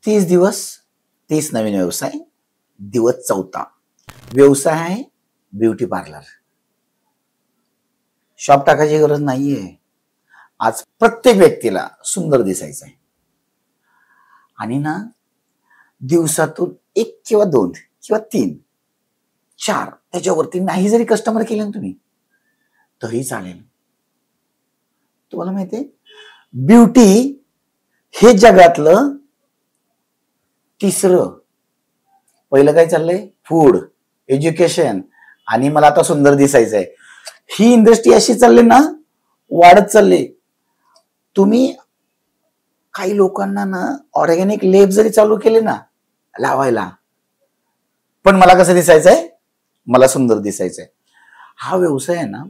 30 दिवस 30 नवीन व्यवसाय, दिवस 4था व्यवसाय आहे ब्युटी पार्लर. शॉप टाकायची गरज नाहीये. आज प्रत्येक व्यक्तीला सुंदर दिसायचं आहे आणि ना दिवसातून 1 किंवा 2 किंवा 3 4 त्याच्यावरती नाही जरी कस्टमर केले ना तुम्ही तरी चालेल. तुम्हाला माहितीये ब्युटी हे जगातलं तिसरं, पहिलं काय चाललंय फूड, एज्युकेशन आणि मला आता सुंदर दिसायचंय. ही इंडस्ट्री अशी चालली ना वाढत चालली. तुम्ही काही लोकांना ना ऑर्गॅनिक लेप जरी चालू केले ना लावायला, पण मला कसं दिसायचंय, मला सुंदर दिसायचंय. हा व्यवसाय आहे ना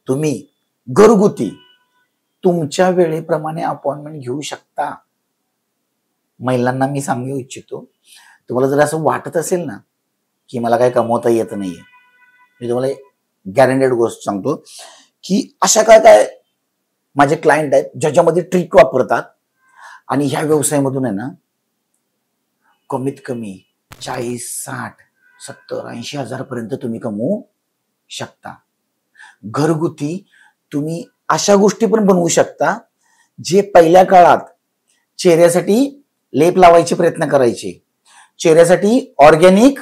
तुम्ही घरगुती तुमच्या वेळेप्रमाणे अपॉइंटमेंट घेऊ शकता. महिलांना मी सांगू इच्छितो, तुम्हाला जर असं वाटत असेल ना की मला काय कमवता येत नाहीये, मी तुम्हाला गॅरंटेड गोष्ट सांगतो की अशा काय काय माझे क्लायंट आहेत ज्याच्यामध्ये ट्रिक वापरतात आणि ह्या व्यवसायामधून आहे ना कमीत कमी 40, 60, 70, 80 हजार पर्यंत तुम्ही कमवू शकता. घरगुती तुम्ही अशा गोष्टी पण बनवू शकता जे पहिल्या काळात चेहऱ्यासाठी लेप लावायचे प्रयत्न करायचे, चेहऱ्यासाठी ऑर्गॅनिक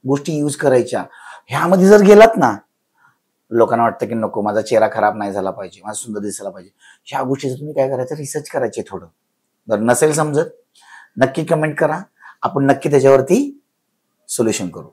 गोष्टी यूज करायच्या. ह्यामध्ये जर गेलात ना लोकांना वाटतं की नको माझा चेहरा खराब नाही झाला पाहिजे, माझा सुंदर दिसायला पाहिजे. ह्या गोष्टीचं तुम्ही काय करायचं, रिसर्च करायचे थोडं. जर नसेल समजत नक्की कमेंट करा, आपण नक्की त्याच्यावरती सोल्युशन करू.